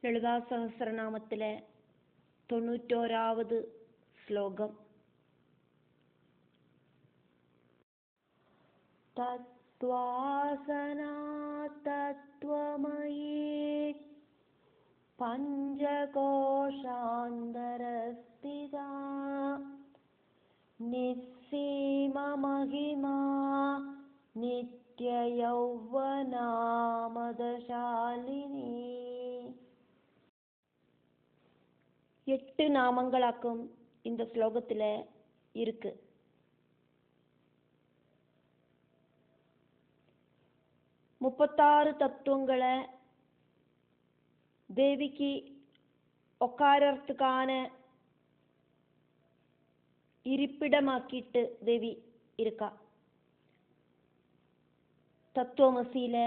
ലളിതാ സഹസ്രനാമത്തിലെ 91ാவது ശ്ലോകം. തത്വാസനാ തത്വമയീ പഞ്ചകോശാന്തരസ്ഥിതാ നിസ്സീമമഹിമാ நித்யயௌவனாமதசாலினி. 8 நாமங்களாக்கும் இந்த ஸ்லோகத்தில் இருக்கு. முப்பத்தாறு தத்துவங்களை தேவிக்கு உட்காரத்துக்கான இருப்பிடமாக்கிட்டு தேவி இருக்கா. தத்துவமசியில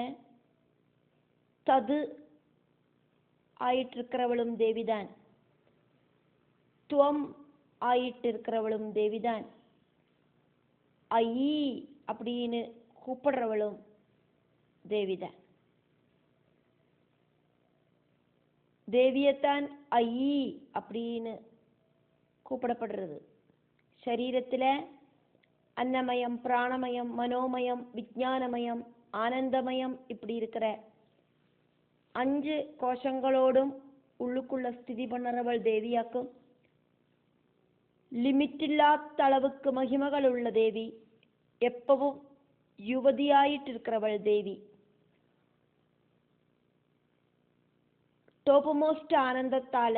தது ஆயிட்டு இருக்கிறவளும் தேவிதான், துவம் ஆயிட்டு இருக்கிறவளும் தேவிதான், ஐ அப்படின்னு கூப்பிடுறவளும் தேவிதான். தேவியத்தான் ஐ அப்படின்னு கூப்பிடப்படுறது. சரீரத்தில் அன்னமயம், பிராணமயம், மனோமயம், விஞ்ஞானமயம், ஆனந்தமயம் இப்படி இருக்கிற 5 கோஷங்களோடும் உள்ளுக்குள்ள ஸ்திதி பண்ணுறவள் தேவியாக்கும். லிமிட்டில்லாத அளவுக்கு மகிமகள் உள்ள தேவி, எப்பவும் யுவதியாயிட்டு இருக்கிறவள் தேவி, டோபமோஸ்ட் ஆனந்தத்தால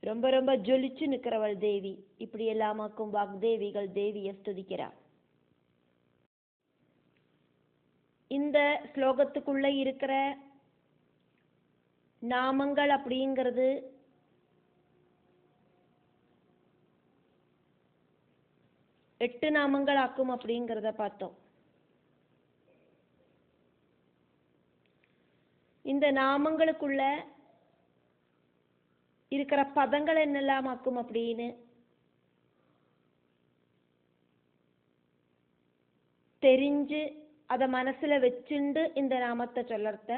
ரொம்ப ரொம்ப ஜொலிச்சு நிற்கிறவள் தேவி. இப்படி எல்லாமாக்கும் வாக்தேவிகள் தேவியை ஸ்துதிக்கிறார். இந்த ஸ்லோகத்துக்குள்ள இருக்கிற நாமங்கள் அப்படிங்கிறது 8 நாமங்கள் ஆக்கும் அப்படிங்கிறத பார்த்தோம். இந்த நாமங்களுக்குள்ள இருக்கிற பதங்கள் என்னெல்லாம் ஆக்கும் அப்படின்னு தெரிஞ்சு அதை மனசுல வச்சுண்டு இந்த நாமத்தை சொல்லறத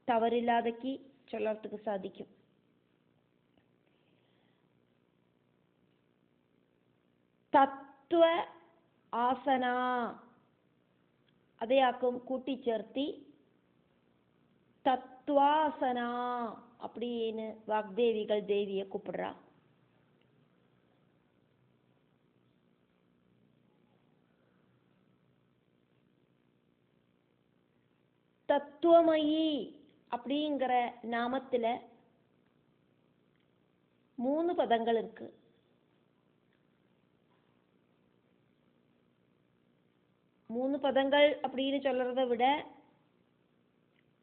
தவறில்லாதக்கி சொல்லறதுக்கு சாதிக்கும். தத்துவ ஆசனா அதையாக்கும் கூட்டி சேர்த்தி தத்வாசனா அப்படின்னு வாக்தேவிகள் தேவியை கூப்பிடுறா. தத்துவமயி அப்படிங்கிற நாமத்தில் 3 பதங்கள் இருக்கு. மூணு பதங்கள் அப்படின்னு சொல்றதை விட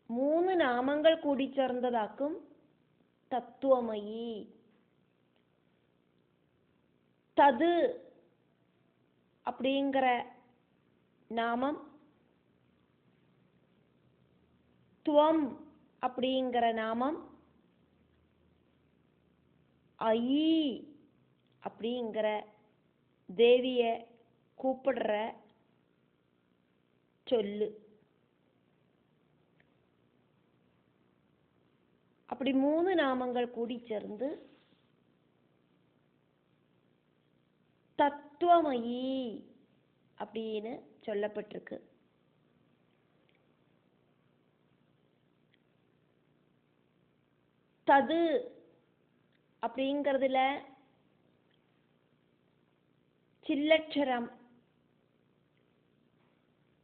3 நாமங்கள் கூடி சேர்ந்ததாக்கும் தத்துவமயி. தது அப்படிங்கிற நாமம், துவம் அப்படிங்கிற நாமம், ஐ அப்படிங்கிற தேவிய கூப்பிடுற சொல்லு. அப்படி 3 நாமங்கள் கூடி சேர்ந்து தத்துவமயி அப்படின்னு சொல்லப்பட்டிருக்கு. தது அப்படிங்கிறதுல சில்லட்சரம்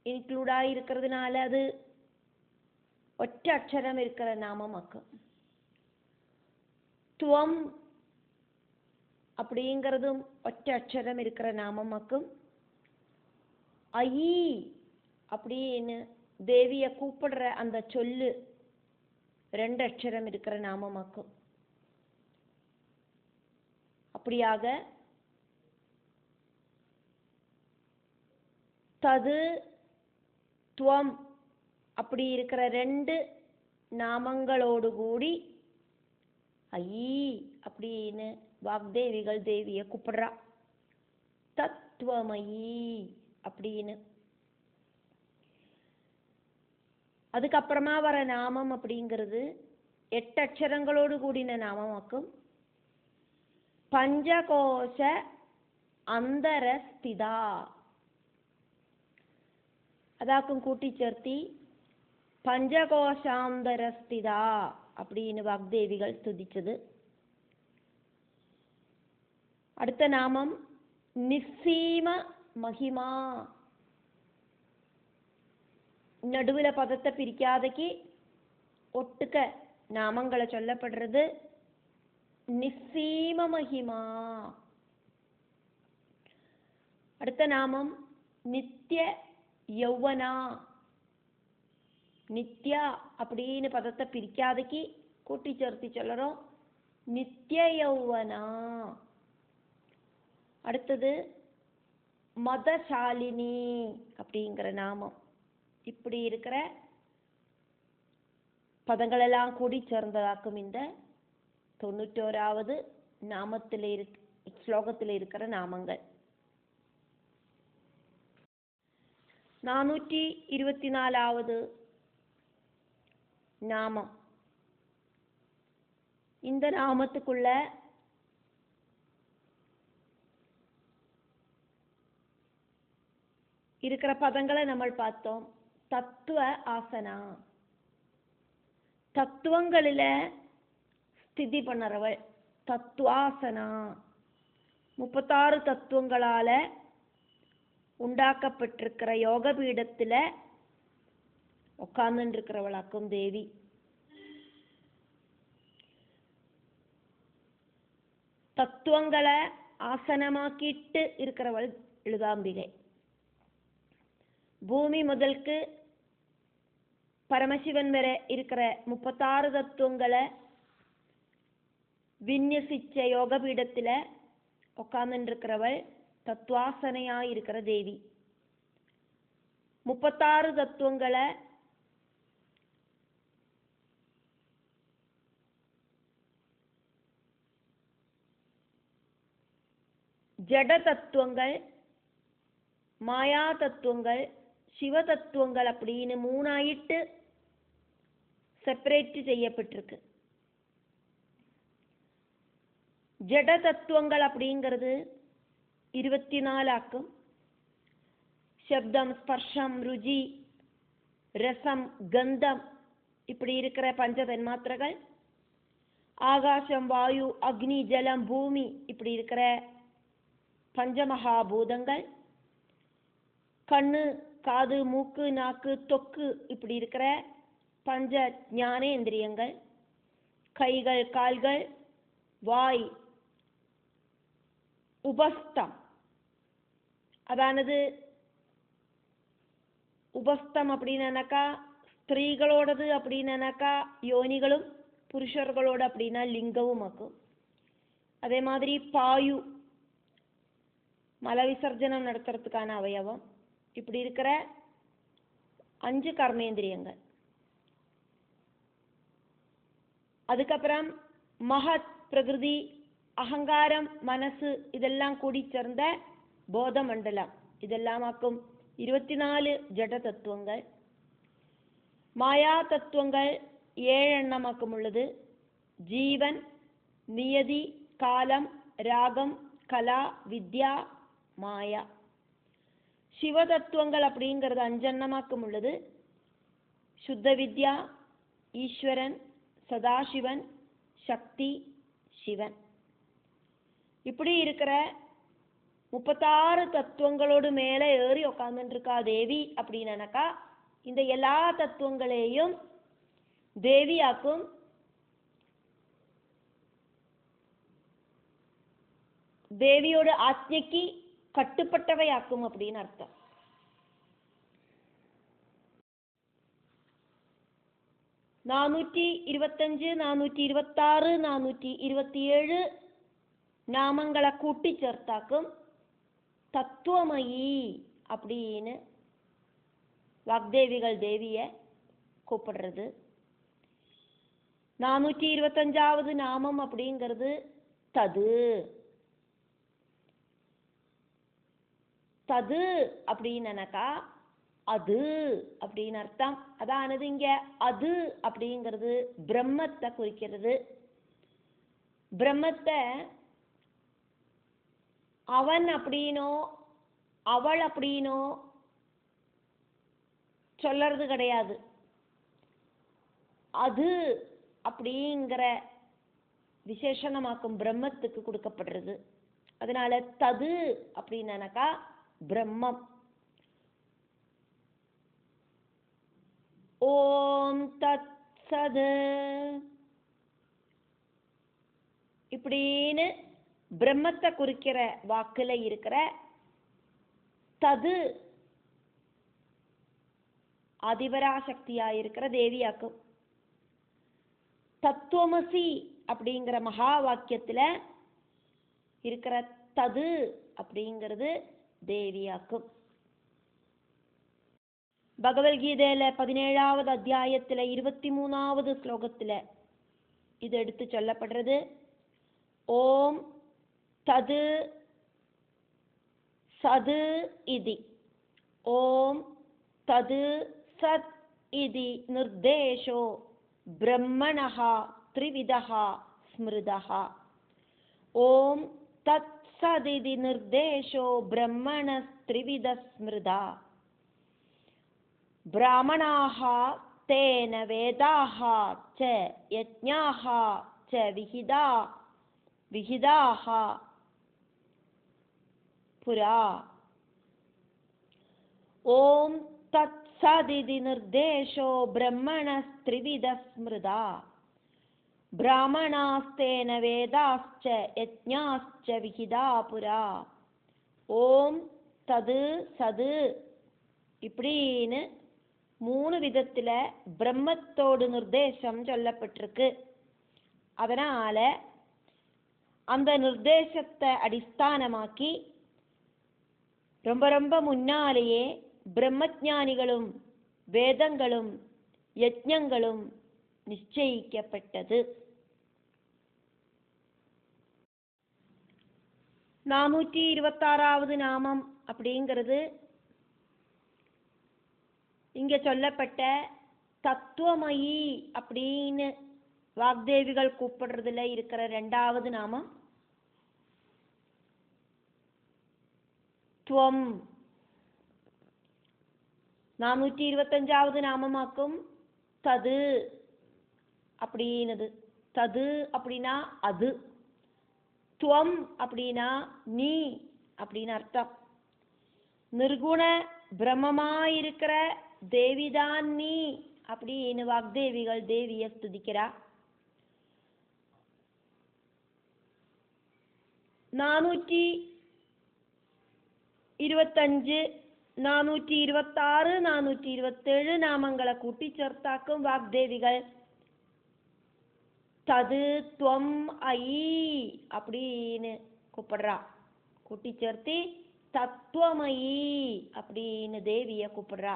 இன்க்ளூடா இருக்கிறதுனால அது ஒற்றை அக்ஷரம் இருக்கிற நாமமாக்கும். துவம் அப்படிங்கிறதும் ஒற்றை அக்ஷரம் இருக்கிற நாமமாக்கும். ஐ அப்படின்னு தேவிய கூப்பிடுற அந்த சொல்லு 2 அக்ஷரம் இருக்கிற நாமமாக்கும். அப்படியாக தது துவம் அப்படி இருக்கிற 2 நாமங்களோடு கூடி ஐ அப்படின்னு வாக்தேவிகள் தேவியை கூப்பிடுறா. தத்துவமயி அப்படின்னு. அதுக்கப்புறமா வர நாமம் அப்படிங்கிறது 8 அக்ஷரங்களோடு கூடின நாமமாக்கும். பஞ்சகோஷ அந்தரஸ்திதா அதாக்கும் கூட்டிச்சேர்த்தி பஞ்சகோஷாந்தரஸ்திதா அப்படின்னு வாக்தேவிகள் ஸ்துதிச்சது. அடுத்த நாமம் நிஸ்ஸீம மகிமா. நடுவில் பதத்தை பிரிக்காதக்கு ஒட்டுக்க நாமங்களை சொல்லப்படுறது நிஸ்ஸீம மகிமா. அடுத்த நாமம் நித்திய யௌவனா. நித்யா அப்படின்னு பதத்தை பிரிக்காதக்கு கூட்டி சேர்த்து சொல்லுறோம் நித்திய யௌவனா. அடுத்தது மதசாலினி அப்படிங்கிற நாமம். இப்படி இருக்கிற பதங்களெல்லாம் கூடி சேர்ந்ததாக்கும் இந்த 91வது நாமத்தில் ஸ்லோகத்தில் இருக்கிற நாமங்கள். 424வது நாமம். இந்த நாமத்துக்குள்ள இருக்கிற பதங்களை நம்ம பார்த்தோம். தத்துவ ஆசனா, தத்துவங்களில ஸ்திதி பண்ணறவள் தத்துவாசனா. 36 தத்துவங்களால உண்டாக்கப்பட்டிருக்கிற யோக பீடத்துல உட்கார்ந்து இருக்கிறவளாக்கும் தேவி. தத்துவங்களை ஆசனமாக்கிட்டு இருக்கிறவள் எழுதாம்பிகை. பூமி முதலுக்கு பரமசிவன் வரை இருக்கிற 36 தத்துவங்களை விநியசிச்ச யோக பீடத்துல உட்கார்ந்து இருக்கிறவள் தத்துவாசனையா இருக்கிற தேவி. 36 தத்துவங்களை ஜட தத்துவங்கள், மாயா தத்துவங்கள், சிவ தத்துவங்கள் அப்படின்னு 3ஆயிட்டு செப்பரேட் செய்யப்பட்டிருக்கு. ஜட தத்துவங்கள் அப்படிங்கிறது 24 ஆக்கும். சப்தம், ஸ்பர்ஷம், ருஜி, ரசம், கந்தம் இப்படி இருக்கிற பஞ்ச தன்மாத்திரைகள். ஆகாசம், வாயு, அக்னி, ஜலம், பூமி இப்படி இருக்கிற பஞ்சமகாபூதங்கள். கண்ணு, காது, மூக்கு, நாக்கு, தொக்கு இப்படி இருக்கிற பஞ்ச ஞானேந்திரியங்கள். கைகள், கால்கள், வாய், உபஸ்தம். அதானது உபஸ்தம் அப்படின்னாக்கா ஸ்திரீகளோடது, அப்படின்னாக்கா யோனிகளும், புருஷர்களோட அப்படின்னா லிங்கവും ஆக்கும். அதே மாதிரி பாயு மல விசர்ஜனம் நடத்துறதுக்கான அவயவம். இப்படி இருக்கிற 5 கர்மேந்திரியங்கள். அதுக்கப்புறம் மகத், பிரகிருதி, அகங்காரம், மனசு இதெல்லாம் கூடி சேர்ந்த போத மண்டலம். இதெல்லாமாக்கும் 24 ஜட தத்துவங்கள். மாயா தத்துவங்கள் 7 எண்ணமாக்கும் உள்ளது. ஜீவன், நியதி, காலம், ராகம், கலா, வித்யா, மாயா. சிவ தத்துவங்கள் அப்படிங்கிறது 5 எண்ணமாக்கும் உள்ளது. சுத்த வித்யா, ஈஸ்வரன், சதாசிவன், சக்தி, சிவன். இப்படி இருக்கிற 36 தத்துவங்களோடு மேலே ஏறி உட்கார்ந்துட்டு இருக்கா தேவி அப்படின்னாக்கா இந்த எல்லா தத்துவங்களையும் தேவியாக்கும். தேவியோட ஆத்மைக்கு கட்டுப்பட்டவையாக்கும் அப்படின்னு அர்த்தம். நானூற்றி 25, 426, 427 நாமங்களை கூட்டி சேர்த்தாக்கும் தத்துவமயி அப்படின்னு வாக்தேவிகள் தேவிய கூப்பிடுறது. 425வது நாமம் அப்படிங்கிறது தது. தது அப்படின்னாக்கா அது அப்படின்னு அர்த்தம். அதானது இங்க அது அப்படிங்கிறது பிரம்மத்தை குறிக்கிறது. பிரம்மத்தை அவன் அப்படின்னோ அவள் அப்படின்னோ சொல்லறது கிடையாது. அது அப்படிங்கிற விசேஷணமாக்கும் பிரம்மத்துக்கு கொடுக்கப்படுறது. அதனால தது அப்படின்னாக்கா பிரம்மம். ஓம் தத் சத் இப்படின்னு பிரம்மத்தை குறிக்கிற வாக்குல இருக்கிற தது அதிபராசக்தியா இருக்கிற தேவியாக்கும். தத்துவமசி அப்படிங்கிற மகா வாக்கியத்துல இருக்கிற தது அப்படிங்கிறது தேவியாக்கும். பகவத்கீதையில 17வது அத்தியாயத்துல 23வது ஸ்லோகத்துல இது எடுத்து சொல்லப்படுறது. ஓம் தது சது இதி ஓம் தது சத் இதி நிர்தேஷோ பிரம்மணஹ த்ரிவிதஹ ஸ்மிருதஹ. ஓம் தத் சதிதி நிர்தேஷோ பிரம்மண த்ரிவித ஸ்மிருதா. பிராமணாஹ தேன வேதாஹ ச யஜ்ஞாஹ ச விஹிதாஹ புரா. ஓம் தத் சதிதி நிர்தேஷோ பிரம்மண த்ரிவித ஸ்மிருதா. பிராமணாஸ்தேன வேதாஸ்ச யஜ்ஞாஸ்ச விஹிதா புரா. ஓம் தது சது இப்படின்னு 3 விதத்துல பிரம்மத்தோடு நிர்தேசம் சொல்லப்பட்டிருக்கு. அதனால அந்த நிர்தேசத்தை அடிஸ்தானமாக்கி ரொம்ப ரொம்ப முன்னாலேயே பிரம்மஞானிகளும் வேதங்களும் யஜ்ஞங்களும் நிச்சயிக்கப்பட்டது. 426வது நாமம் அப்படிங்கிறது இங்க சொல்லப்பட்ட தத்துவமயி அப்படின்னு வாக்தேவிகள் கூப்பிடுறதுல இருக்கிற 2வது நாமம் துவம். 425வது நாமமாக்கும் தது அப்படின்னது. தது அப்படின்னா அது, துவம் அப்படின்னா நீ அப்படின்னு அர்த்தம். நிர்குண பிரம்மமாயிருக்கிற தேவிதான் நீ அப்படின்னு வாக்தேவிகள் தேவிய ஸ்துதிக்கிறா. 425, 426, 427 நாமங்களை கூட்டி சேர்த்தாக்கும் வாக்தேவிகள் தது துவம் ஐ அப்படின்னு கூப்பிடுறா. கூட்டி சேர்த்தி தத்துவமயி அப்படின்னு தேவிய கூப்பிடுறா.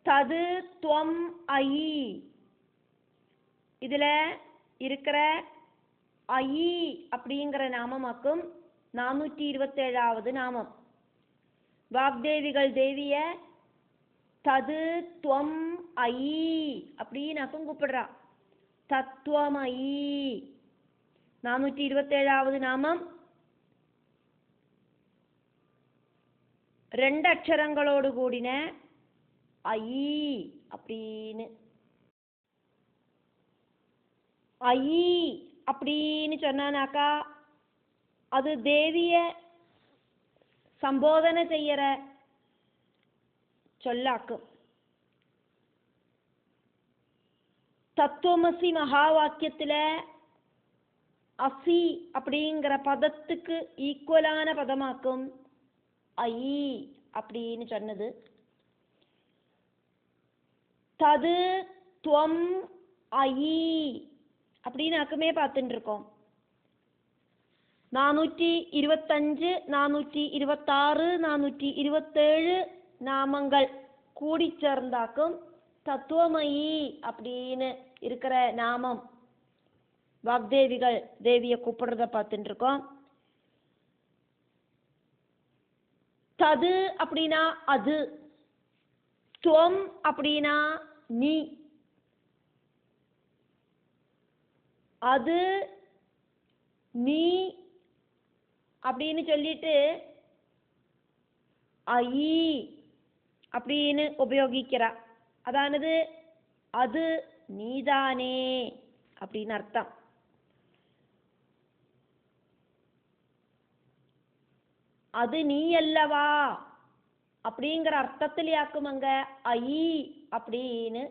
தது துவம் ஐ இதுல இருக்கிற ஐ அப்படிங்கிற நாமமாக்கும் 427வது நாமம். வாக்தேவிகள் தேவிய தது துவம் ஐ அப்படின்னாக்கும் கூப்பிடுறா. தத்துவமயி 427வது நாமம் 2 அக்ஷரங்களோடு கூடின ஐ அப்படின்னு. ஐ அப்படின்னு சொன்னானாக்கா அது தேவிய சம்போதனை செய்யற சொல்லாக்கும். தத்துவமசி மகா வாக்கியத்துல அசி அப்படிங்கிற பதத்துக்கு ஈக்குவலான பதமாக்கும் ஐ அப்படின்னு சொன்னது. தது துவம் ஐ அப்படின்னாக்குமே பார்த்துட்டு இருக்கோம். 425, 426, 427 நாமங்கள் கூடி சேர்ந்தாக்கும் தத்துவமயி அப்படின்னு இருக்கிற நாமம் வாக்தேவிகள் தேவிய கூப்பிடுறத பார்த்துட்டு இருக்கோம். தது அப்படின்னா அது, துவம் அப்படின்னா நீ, அது நீ அப்படின்னு சொல்லிட்டு ஐ அப்படின்னு உபயோகிக்கிறா. அதானது அது நீதானே அப்படின்னு அர்த்தம். அது நீ அல்லவா அப்படிங்கிற அர்த்தத்திலேயாக்கும் அங்க ஐ அப்படின்னு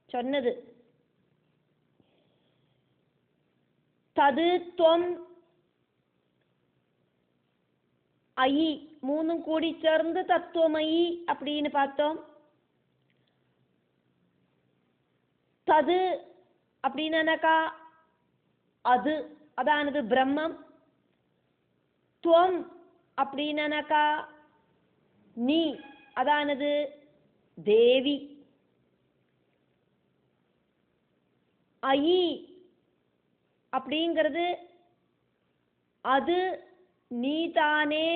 சொன்னது. தது துவம் ஐ மூணும் கூடி சேர்ந்து தத்துவமயி அப்படின்னு பார்த்தோம். தது அப்படின்னாக்கா அது, அதானது பிரம்மம். துவம் அப்படின்னாக்கா நீ, அதானது தேவி. ஐ அப்படிங்கிறது அது நீதானே,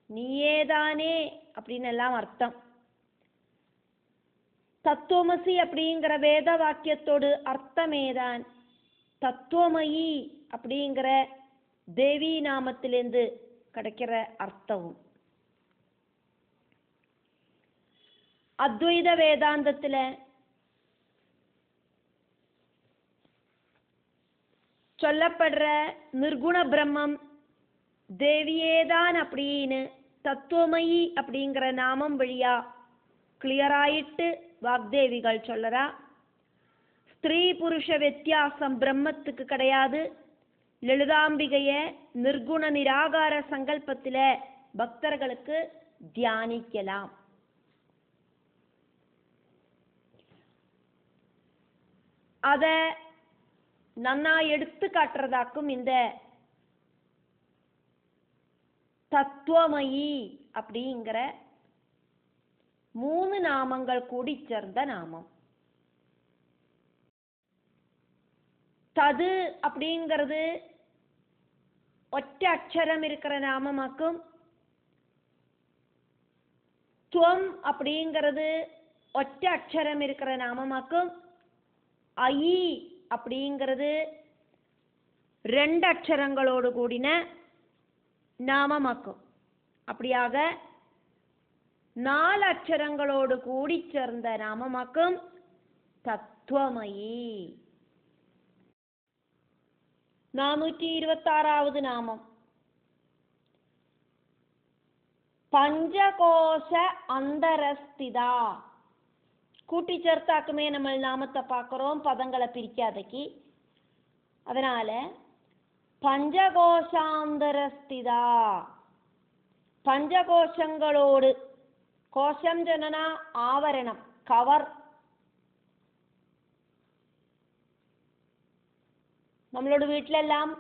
நீயேதானே அப்படின்னு எல்லாம் அர்த்தம். தத்துவமசி அப்படிங்கிற வேத வாக்கியத்தோடு அர்த்தமேதான் தத்துவமயி அப்படிங்கிற தேவி நாமத்திலிருந்து கிடைக்கிற அர்த்தமும். அத்வைத வேதாந்தத்துல சொல்லப்படுற நிர்குண பிரம்மம் தேவியேதான் அப்படின்னு தத்துவமயி அப்படிங்கிற நாமம் வழியா கிளியராயிட்டு வாக்தேவிகள் சொல்லறா. ஸ்திரீ புருஷ வித்தியாசம் பிரம்மத்துக்கு கிடையாது. லலிதாம்பிகைய நிர்குண நிராகார சங்கல்பத்தில பக்தர்களுக்கு தியானிக்கலாம். அத நன்னா எடுத்து காட்டுறதாக்கும் இந்த தத்துவமயி அப்படிங்கிற 3 நாமங்கள் கூடி சேர்ந்த நாமம். தது அப்படிங்கிறது ஒற்ற அக்ஷரம் இருக்கிற நாமமாக்கும். துவம் அப்படிங்கிறது ஒற்ற அக்ஷரம் இருக்கிற நாமமாக்கும். ஐ அப்படிங்கிறது 2 அக்ஷரங்களோடு கூடின நாமமாக்கும். அப்படியாக 4 அக்ஷரங்களோடு கூடி சேர்ந்த நாமமாக்கும் தத்துவமயி. 426வது நாமம் பஞ்சகோஷ அந்தரஸ்திதா. கூட்டி சேர்த்தாக்குமே நம்ம நாமத்தை பார்க்கிறோம், பதங்களை பிரிக்காதக்கு. அதனால பஞ்சகோஷாந்தரஸ்திதா, பஞ்சகோஷங்களோடு, கோஷம் சொன்னா ஆவரணம், கவர். நம்மளோட வீட்டில எல்லாம்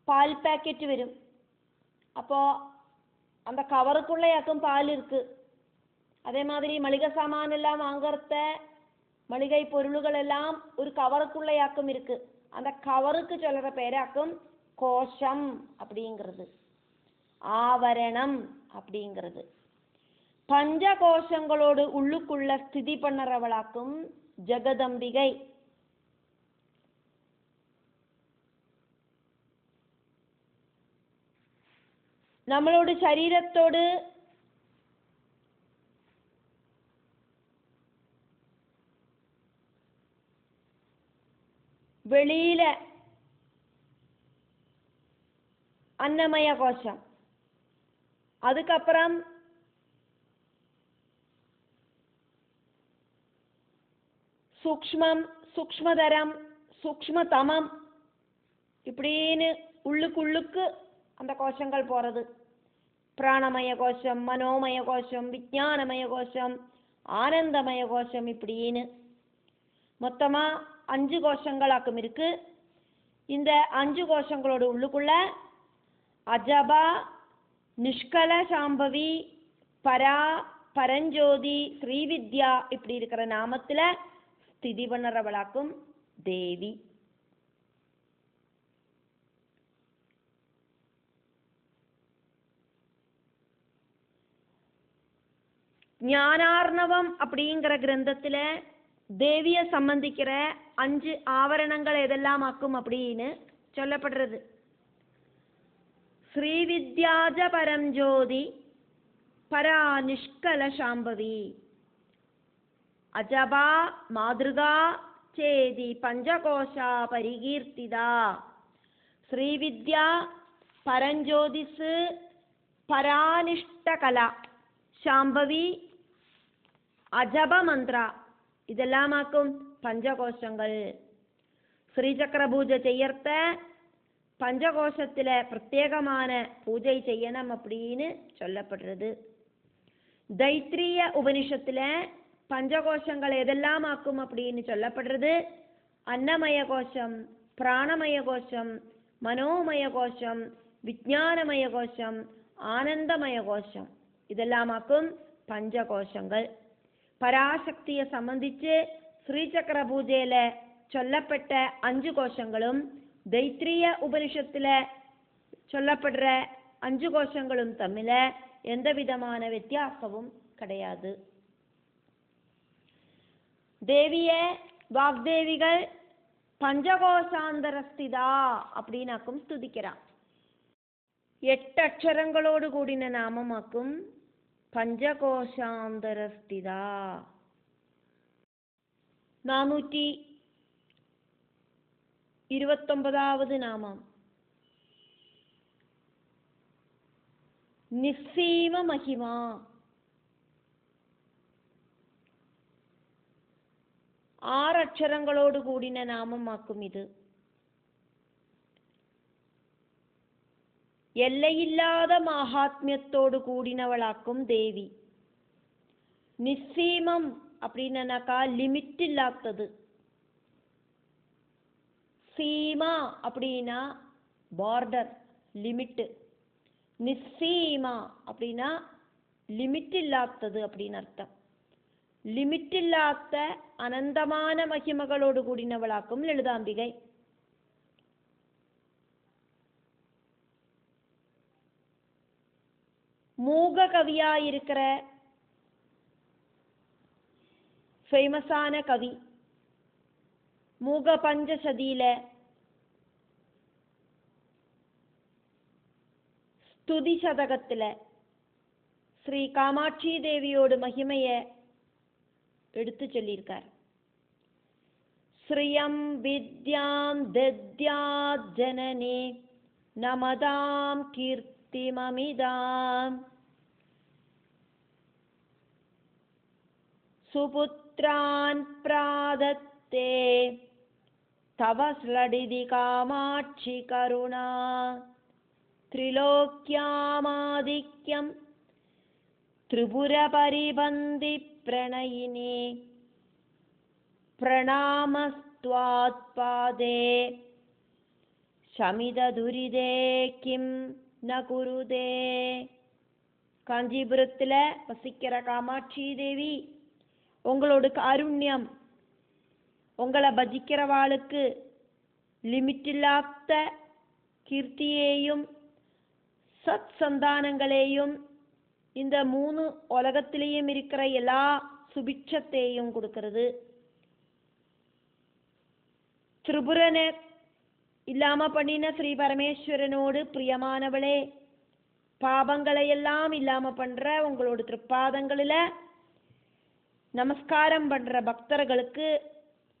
பால் பாக்கெட் வரும். அப்போ அந்த கவருக்குள்ளேயாக்கும் பால் இருக்கு. அதே மாதிரி மளிகை சாமான் எல்லாம் வாங்கறத, மளிகை பொருள்கள் எல்லாம் ஒரு கவருக்குள்ளேயாக்கும் இருக்கு. அந்த கவருக்கு சொல்ற பேராக்கும் கோஷம் அப்படிங்கிறது, ஆவரணம் அப்படிங்கிறது. பஞ்ச கோஷங்களோடு உள்ளுக்குள்ள ஸ்திதி பண்ணறவளாக்கும் ஜெகதம்பிகை. நம்மளோட சரீரத்தோடு வெளியில அன்னமய கோஷம், அதுக்கப்புறம் சூக்ஷ்மம், சூக்ஷ்மதரம், சூக்ஷ்மதமம் இப்படின்னு உள்ளுக்குள்ளுக்கு அந்த கோஷங்கள் போறது. பிராணமய கோஷம், மனோமய கோஷம், விஞ்ஞானமய கோஷம், ஆனந்தமய கோஷம் இப்படின்னு மொத்தமா 5 கோஷங்களாக்கும் இருக்கு. இந்த 5 கோஷங்களோட உள்ளுக்குள்ள அஜபா, நிஷ்கல சாம்பவி, பரா, பரஞ்சோதி, ஸ்ரீவித்யா இப்படி இருக்கிற நாமத்துல ஸ்திதி பண்ணறவளாக்கும் தேவி. ஞானார்ணவம் அப்படிங்கிற கிரந்தத்துல தேவிய சம்பந்திக்கிற 5 ஆவரணங்கள் எதெல்லாம் ஆக்கும் அப்படின்னு சொல்லப்படுறது. ஸ்ரீவித்யாஜ பரஞ்சோதி பரா நிஷ்கல சாம்பவி அஜபா மாதృகா சேதி பஞ்சகோஷா பரிகீர்த்திதா. ஸ்ரீவித்யா, பரஞ்சோதிசு, பரானிஷ்டகலா, சாம்பவி, அஜப மந்திரா இதெல்லாமாக்கும் பஞ்சகோஷங்கள். ஸ்ரீசக்கர பூஜை செய்யறத பஞ்சகோஷத்துல பிரத்யேகமான பூஜை செய்யணும் அப்படின்னு சொல்லப்படுறது. தைத்திரிய உபனிஷத்துல பஞ்சகோஷங்கள் எதெல்லாம் ஆக்கும் அப்படின்னு சொல்லப்படுறது. அன்னமய கோஷம், பிராணமய கோஷம், மனோமய கோஷம், விஞ்ஞானமய கோஷம், ஆனந்தமய கோஷம் இதெல்லாமாக்கும் பஞ்சகோஷங்கள். பராசக்தியை சம்பந்திச்சு ஸ்ரீசக்கர பூஜையில சொல்லப்பட்ட 5 கோஷங்களும் தைத்திரிய உபனிஷத்துல சொல்லப்படுற 5 கோஷங்களும் தம்மில எந்த விதமான வித்தியாசமும் கிடையாது. தேவிய வாக்தேவிகள் பஞ்சகோஷாந்தரஸ்திதா அப்படின்னாக்கும் ஸ்துதிக்கிறான். 8 அக்ஷரங்களோடு கூடின நாமமாக்கும் பஞ்சகோஷாந்தரஸ்திதா. 429வது நாமம் நிஸ்ஸீம மகிமா. ஆறு அக்ஷரங்களோடு கூடின நாமமாக்கும் இது. எல்லையில்லாத மகாத்மியத்தோடு கூடினவளாக்கும் தேவி. நிஸ்ஸீமம் அப்படின்னாக்கா லிமிட் இல்லாதது. சீமா அப்படின்னா பார்டர், லிமிட்டு. நிஸ்ஸீமா அப்படின்னா லிமிட் இல்லாதது அப்படின்னு அர்த்தம். லிமிட் இல்லாத அனந்தமான மகிமகளோடு கூடினவளாக்கும் லலிதாம்பிகை. மூக கவியாயிருக்கிற ஃபேமஸான கவி மூக பஞ்சசதியில ஸ்துதி சதகத்துல ஸ்ரீ காமாட்சி தேவியோடு மகிமைய எடுத்து சொல்லியிருக்கார். ஸ்ரீயம் வித்யாம் தத்யாத் ஜனனி நமதாம் கீர்த்திமமிதாம் சுபுத்ரான் பிராதத்தே தவ ஸ்லடிதி காமாட்சி கருணா திரிலோக்யாமாதிக்யம் திரிபுர பரிபந்தி பிரணயினே பிரணாமஸ்த்வாத் பாதே சமித துரிதே கிம் ந குருதே. காஞ்சிபுரத்துல வசிக்கிற காமாட்சி தேவி, உங்களோட காருண்யம் உங்களை பஜிக்கிறவாளுக்கு லிமிட் இல்லாத கீர்த்தியையும் சத் சந்தானங்களையும் இந்த 3 உலகத்திலேயும் இருக்கிற எல்லா சுபிட்சத்தையும் கொடுக்கிறது. திரிபுரனை இல்லாம பண்ணின ஸ்ரீ பரமேஸ்வரனோடு பிரியமானவளே, பாபங்களை எல்லாம் இல்லாம பண்ற உங்களோட திருப்பாதங்களில நமஸ்காரம் பண்ற பக்தர்களுக்கு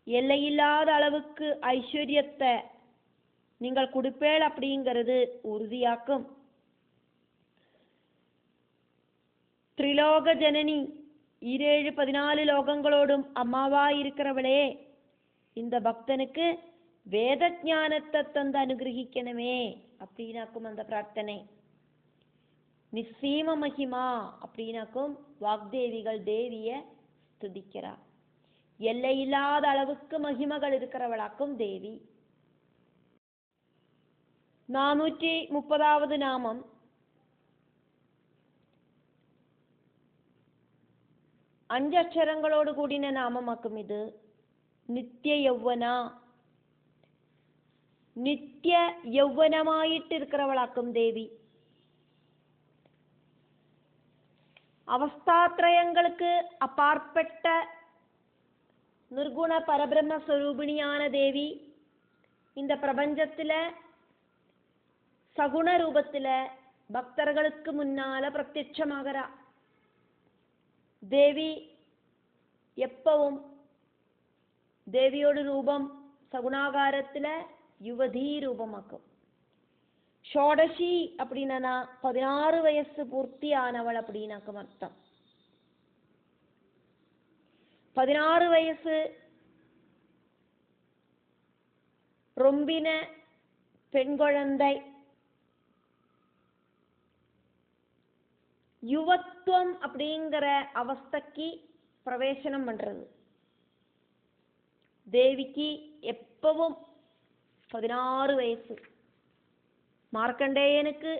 எல்லையில்லாத அளவுக்கு ஐஸ்வர்யத்தை நீங்கள் கொடுப்பேள் அப்படிங்கிறது உறுதியாக்கும். திரிலோக ஜனனி, 14 லோகங்களோடும் அம்மாவாயிருக்கிறவளே, இந்த பக்தனுக்கு வேத ஞானத்தை தந்து அனுகிரகிக்கணுமே அப்படின்னாக்கும் அந்த பிரார்த்தனை. நிஸ்ஸீம மகிமா அப்படின்னாக்கும் வாக்தேவிகள் தேவிய ஸ்துதிக்கிறார். எல்லையில்லாத அளவுக்கு மகிமகள் இருக்கிறவளாக்கும் தேவி. 430வது நாமம் அஞ்சு அக்ஷரங்களோடு கூடின நாமமாக்கும் இது. நித்திய யௌவனா, நித்திய யௌவனமாயிட்டு இருக்கிறவளாக்கும் தேவி. அவஸ்தாத்ரயங்களுக்கு அப்பாற்பட்ட நிர்குண பரபிரம்ம ஸ்வரூபிணியான தேவி இந்த பிரபஞ்சத்துல சகுண ரூபத்துல பக்தர்களுக்கு முன்னால பிரத்யட்சமாகறா. தேவி எப்பவும் தேவியோட ரூபம் சகுணாகாரத்துல யுவதி ரூபமாக்கும். ஷோடசி அப்படின்னா 16 வயசு பூர்த்தி ஆனவள் அப்படின்னாக்கும் அர்த்தம். 16 வயசு ரொம்பின பெண் குழந்தை யுவத்துவம் அப்படிங்கிற அவஸ்தைக்கு பிரவேசனம் பண்றது. தேவிக்கு எப்பவும் 16 வயசு. மார்க்கண்டேயனுக்கு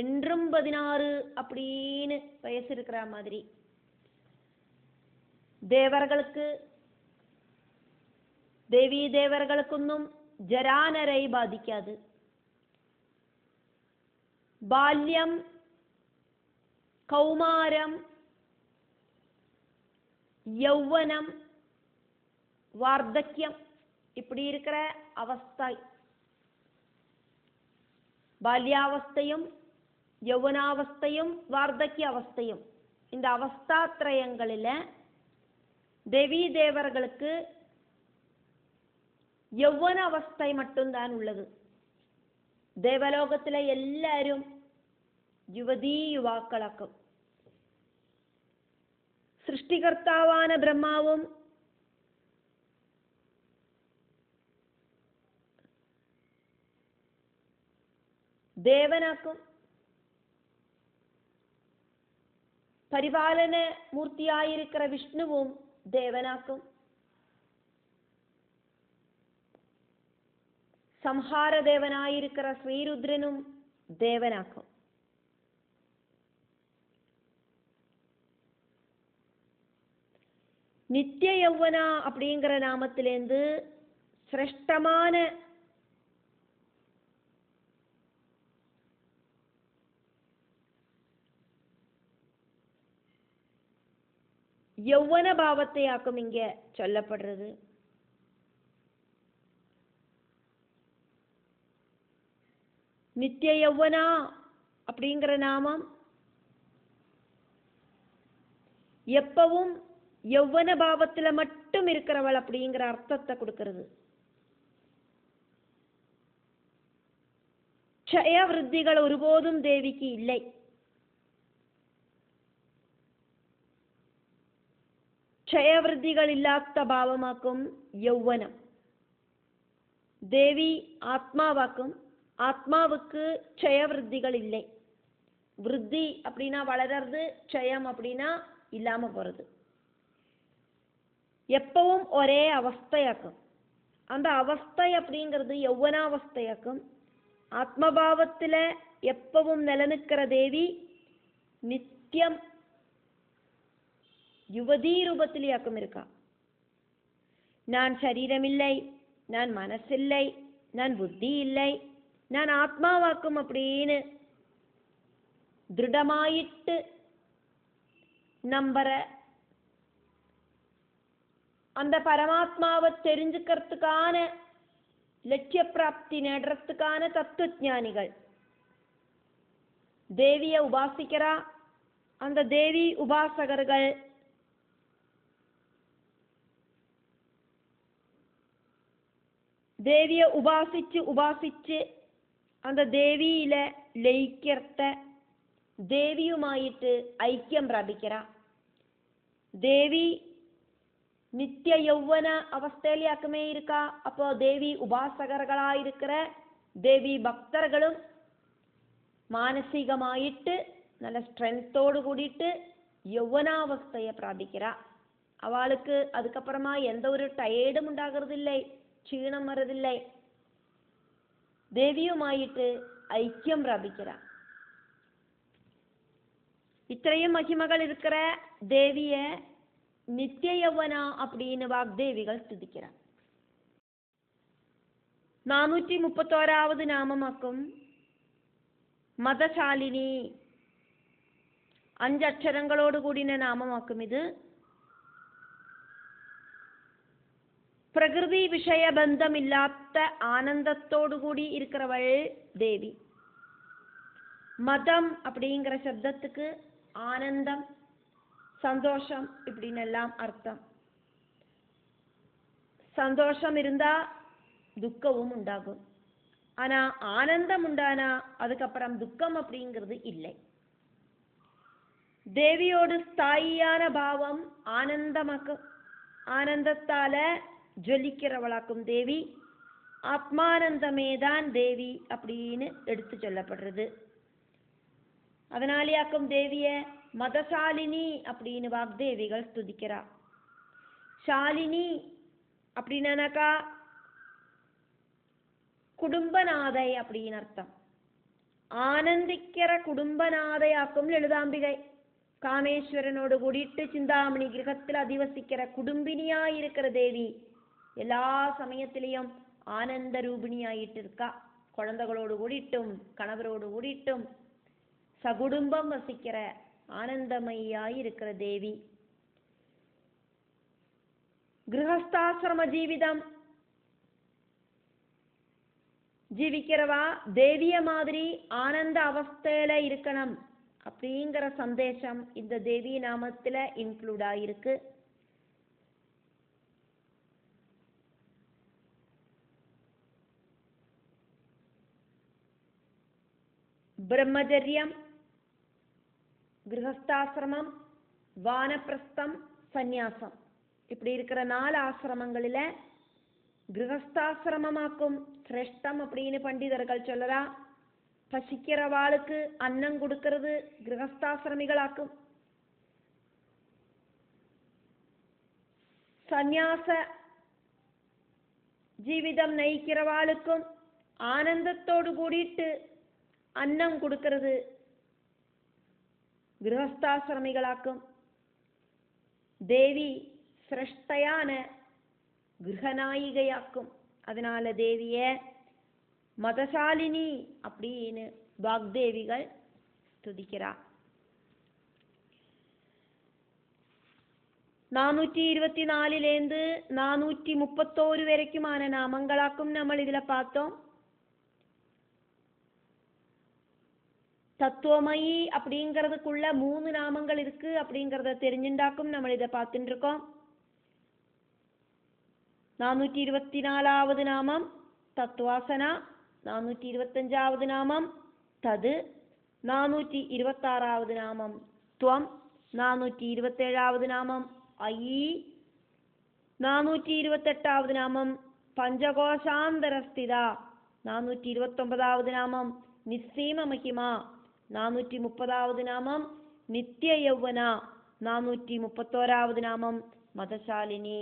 என்றும் 16 அப்படின்னு வயசு இருக்கிற மாதிரி. தேவர்களுக்கு தேவி தேவர்களுக்கொன்னும் ஜரானரை பாதிக்காது. பால்யம், கௌமாரம், யௌவனம், வார்த்தக்கியம் இப்படி இருக்கிற அவஸ்தை, பால்யாவஸ்தையும் யௌவனாவஸ்தையும் வார்த்தக்கிய அவஸ்தையும், இந்த அவஸ்தாத்ரயங்களில் தேவி தேவர்களுக்கு யௌவன அவஸ்தை மட்டும்தான் உள்ளது. தேவலோகத்தில் எல்லாரும் யுவதி யுவாக்களாக்கும். சிருஷ்டிகர்த்தாவான பிரம்மாவும் தேவனாக்கும். பரிபாலன மூர்த்தியாயிருக்கிற விஷ்ணுவும் தேவனாக்கும். சம்ஹார தேவனாயிருக்கிற ஸ்ரீருத்ரனும் தேவனாக்கும். நித்திய யௌவனா அப்படிங்கிற நாமத்திலேருந்து சிரேஷ்டமான யௌவன பாவத்தையாக்கும் இங்க சொல்லப்படுறது. நித்திய யௌவனா அப்படிங்கிற நாமம் எப்பவும் யௌவன பாவத்துல மட்டும் இருக்கிறவள் அப்படிங்கிற அர்த்தத்தை கொடுக்கிறது. க்ஷய விருத்திகள் ஒருபோதும் தேவிக்கு இல்லை. க்ஷயவிருத்திகள் இல்லாத பாவமாக்கும் யௌவனம். தேவி ஆத்மாவாக்கும். ஆத்மாவுக்கு க்ஷயவிருத்திகள் இல்லை. விருத்தி அப்படின்னா வளர்றது, க்ஷயம் அப்படின்னா இல்லாம போறது. எப்பவும் ஒரே அவஸ்தையாக்கும். அந்த அவஸ்தை அப்படிங்கிறது யௌவனாவஸ்தையாக்கும். ஆத்மபாவத்துல எப்பவும் நிலநிற்கிற தேவி நித்தியம் யுவதி ரூபத்திலேயாக்கும் இருக்கா. நான் சரீரமில்லை, நான் மனசில்லை, நான் புத்தி இல்லை, நான் ஆத்மாவாக்கும் அப்படின்னு திருடமாயிட்டு நம்புற அந்த பரமாத்மாவை தெரிஞ்சுக்கிறதுக்கான லட்சிய பிராப்தி நேடுறதுக்கான தத்துவஞானிகள் தேவியை உபாசிக்கிறா. அந்த தேவி உபாசகர்கள் தேவியை உபாசிச்சு அந்த தேவியில ലയിக்கிறத தேவியுமாயிட்டு ஐக்கியம் பிராபிக்கிறா. தேவி நித்திய யௌவன அவஸ்தையிலாக்குமே இருக்கா. அப்போ தேவி உபாசகர்களாயிருக்கிற தேவி பக்தர்களும் மானசீகமாயிட்டு நல்ல ஸ்ட்ரென்த்தோடு கூடிட்டு யௌவனாவஸ்தையை பிராபிக்கிறா. அவளுக்கு அதுக்கப்புறமா எந்த ஒரு டயர்டும் உண்டாகிறதில்லை, க்ஷீணம் வரதில்லை. தேவியுமாயிட்டு ஐக்கியம் பிராபிக்கிறா. இத்தனையும் மகிமகள் இருக்கிற தேவிய நித்திய யௌவனா அப்படின்னு வாக்தேவிகள் ஸ்துதிக்கிறார். 431வது நாமமாக்கும் மதசாலினி. 5 അക്ഷരങ്ങളോട് കൂടിയ നാമമാക്കും ഇത്. പ്രകൃതി விஷயபந்தமில்லாத ஆனந்தத்தோடு கூடி இருக்கிறவள் தேவி. மதம் அப்படிங்கிற சப்தத்துக்கு ஆனந்தம், சந்தோஷம் இப்படின்னு எல்லாம் அர்த்தம். சந்தோஷம் இருந்தா துக்கமும் உண்டாகும். ஆனா ஆனந்தம் உண்டானா அதுக்கப்புறம் துக்கம் அப்படிங்கிறது இல்லை. தேவியோடு ஸ்தாயியான பாவம் ஆனந்தமாக்கும். ஆனந்தத்தால ஜொலிக்கிறவளாக்கும் தேவி. ஆத்மானந்தமே தான் தேவி அப்படின்னு எடுத்து சொல்லப்படுறது. அதனாலேயாக்கும் தேவிய மதசாலினி அப்படின்னு வாக்தேவிகள் ஸ்துதிக்கிறா. ஷாலினி அப்படின்னாக்கா குடும்பநாதை அப்படின்னு அர்த்தம். ஆனந்திக்கிற குடும்பநாதையாக்கும் லலிதாம்பிகை. காமேஸ்வரனோடு கூடிட்டு சிந்தாமணி கிரகத்தில் அதிவசிக்கிற குடும்பினியாயிருக்கிற தேவி எல்லா சமயத்திலையும் ஆனந்த ரூபிணியாயிட்டு இருக்கா. குழந்தைகளோடு கூடிட்டும் கணவரோடு கூடிட்டும் சகுடும்பம் வசிக்கிற ஆனந்தமயாயிருக்கிற தேவி. கிரகஸ்தாசிரம ஜீவிதம் ஜீவிக்கிறவா தேவிய மாதிரி ஆனந்த அவஸ்தையில இருக்கணும் அப்படிங்கிற சந்தேசம் இந்த தேவி நாமத்துல இன்க்ளூட் ஆயிருக்கு. பிரம்மச்சரியம், கிரகஸ்தாசிரமம், வானப்பிரஸ்தம், சந்நியாசம் இப்படி இருக்கிற 4 ஆசிரமங்களில கிரகஸ்தாசிரமமாக்கும் சிரேஷ்டம் அப்படின்னு பண்டிதர்கள் சொல்லறா. பசிக்கிறவாளுக்கு அன்னம் கொடுக்கிறது கிரகஸ்தாசிரமிகளாக்கும். சந்நியாச ஜீவிதம் நயிக்கிறவாளுக்கும் ஆனந்தத்தோடு கூடிட்டு அன்னம் கொடுக்கிறது கிரகஸ்தாசிரமிகளாக்கும். தேவி சிரஷ்டையான கிரகநாயிகையாக்கும். அதனால தேவிய மதசாலினி அப்படின்னு வாக்தேவிகள் ஸ்துதிக்கிறார். 424 431 வரைக்குமான நாமங்களாக்கும் நம்ம இதுல பார்த்தோம். தத்துவமயி அப்படிங்கிறதுக்குள்ள 3 நாமங்கள் இருக்கு அப்படிங்கிறத தெரிஞ்சுண்டாக்கும் நம்ம இதை பார்த்துட்டு இருக்கோம். 424வது நாமம் தத்வாசனா, 425வது நாமம் தது, 426வது நாமம் துவம், 427வது நாமம் ஐ, 428வது நாமம் பஞ்சகோஷாந்தரஸ்திதா, 429வது நாமம் நிஸ்ஸீம மகிமா, 430வது நாமம் நித்திய யௌவனா, 431வது நாமம் மதசாலினி.